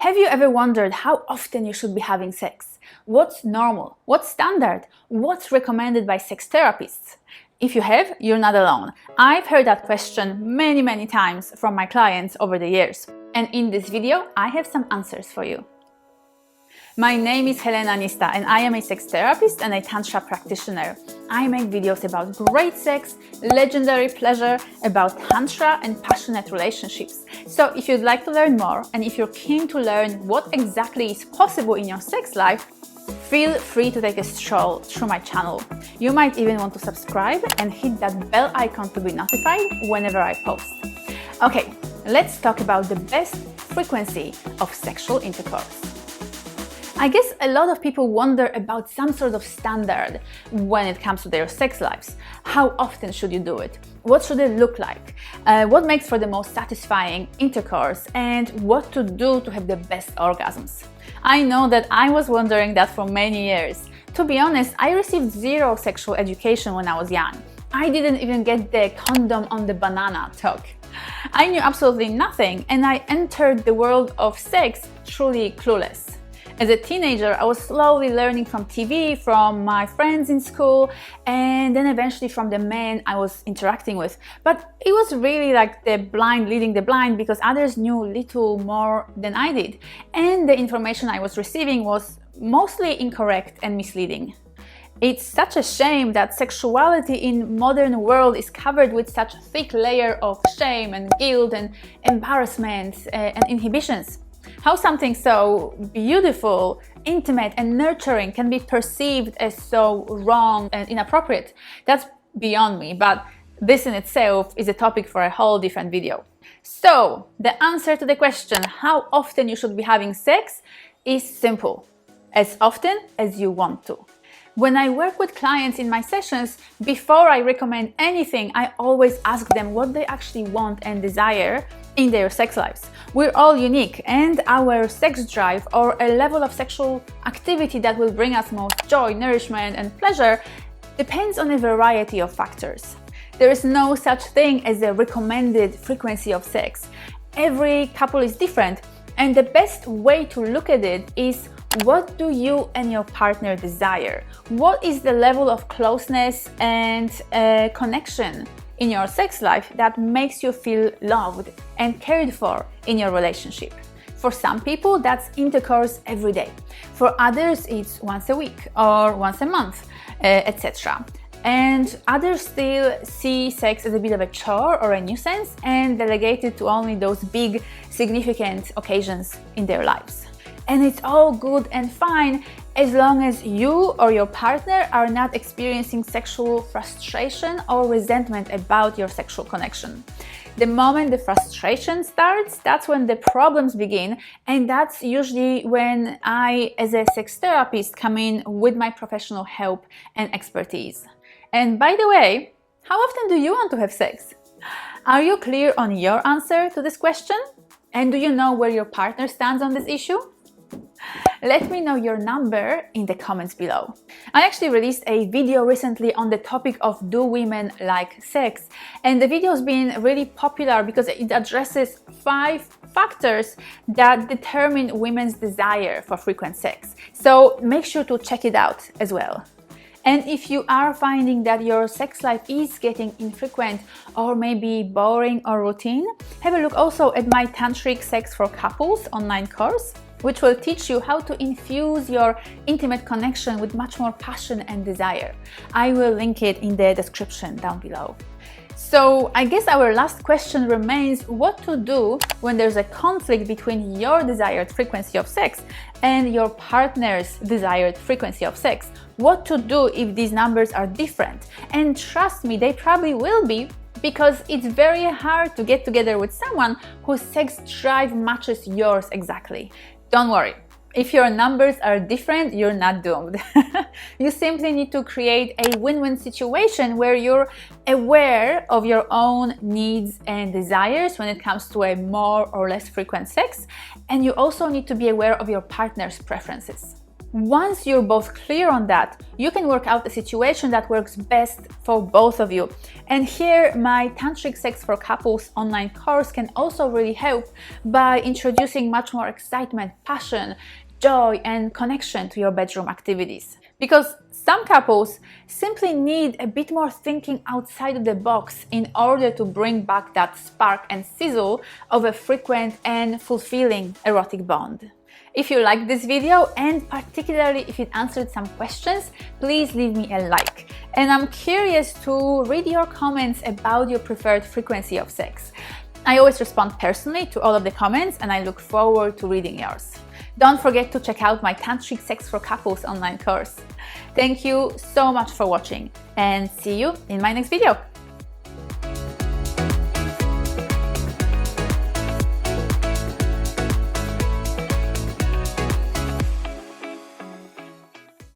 Have you ever wondered how often you should be having sex? What's normal? What's standard? What's recommended by sex therapists? If you have, you're not alone. I've heard that question many times from my clients over the years. And in this video, I have some answers for you. My name is Helena Nista and I am a sex therapist and a Tantra practitioner. I make videos about great sex, legendary pleasure, about Tantra and passionate relationships. So if you'd like to learn more and if you're keen to learn what exactly is possible in your sex life, feel free to take a stroll through my channel. You might even want to subscribe and hit that bell icon to be notified whenever I post. Okay, let's talk about the best frequency of sexual intercourse. I guess a lot of people wonder about some sort of standard when it comes to their sex lives. How often should you do it? What should it look like? What makes for the most satisfying intercourse? And what to do to have the best orgasms? I know that I was wondering that for many years. To be honest, I received zero sexual education when I was young. I didn't even get the condom on the banana talk. I knew absolutely nothing and I entered the world of sex truly clueless. As a teenager, I was slowly learning from TV, from my friends in school, and then eventually from the men I was interacting with. But it was really like the blind leading the blind because others knew little more than I did. And the information I was receiving was mostly incorrect and misleading. It's such a shame that sexuality in modern world is covered with such a thick layer of shame and guilt and embarrassment and inhibitions. How something so beautiful, intimate and nurturing can be perceived as so wrong and inappropriate, that's beyond me, but this in itself is a topic for a whole different video. So, the answer to the question how often you should be having sex is simple: as often as you want to. When I work with clients in my sessions, before I recommend anything, I always ask them what they actually want and desire in their sex lives. We're all unique and our sex drive or a level of sexual activity that will bring us most joy, nourishment and pleasure depends on a variety of factors. There is no such thing as a recommended frequency of sex. Every couple is different and the best way to look at it is what do you and your partner desire? What is the level of closeness and connection in your sex life that makes you feel loved and cared for in your relationship? For some people, that's intercourse every day. For others, it's once a week or once a month, etc. And others still see sex as a bit of a chore or a nuisance and delegate it to only those big, significant occasions in their lives. And it's all good and fine as long as you or your partner are not experiencing sexual frustration or resentment about your sexual connection. The moment the frustration starts, that's when the problems begin, and that's usually when I, as a sex therapist, come in with my professional help and expertise. And by the way, how often do you want to have sex? Are you clear on your answer to this question? And do you know where your partner stands on this issue? Let me know your number in the comments below. I actually released a video recently on the topic of do women like sex, and the video has been really popular because it addresses 5 factors that determine women's desire for frequent sex. So make sure to check it out as well. And if you are finding that your sex life is getting infrequent or maybe boring or routine, have a look also at my Tantric Sex for Couples online course, which will teach you how to infuse your intimate connection with much more passion and desire. I will link it in the description down below. So I guess our last question remains what to do when there's a conflict between your desired frequency of sex and your partner's desired frequency of sex. What to do if these numbers are different? And trust me, they probably will be, because it's very hard to get together with someone whose sex drive matches yours exactly. Don't worry, if your numbers are different, you're not doomed. You simply need to create a win-win situation where you're aware of your own needs and desires when it comes to a more or less frequent sex, and you also need to be aware of your partner's preferences. Once you're both clear on that, you can work out a situation that works best for both of you. And here, my Tantric Sex for Couples online course can also really help by introducing much more excitement, passion, joy, and connection to your bedroom activities. Because some couples simply need a bit more thinking outside of the box in order to bring back that spark and sizzle of a frequent and fulfilling erotic bond. If you liked this video, and particularly if it answered some questions, please leave me a like. And I'm curious to read your comments about your preferred frequency of sex. I always respond personally to all of the comments, and I look forward to reading yours. Don't forget to check out my Tantric Sex for Couples online course. Thank you so much for watching, and see you in my next video.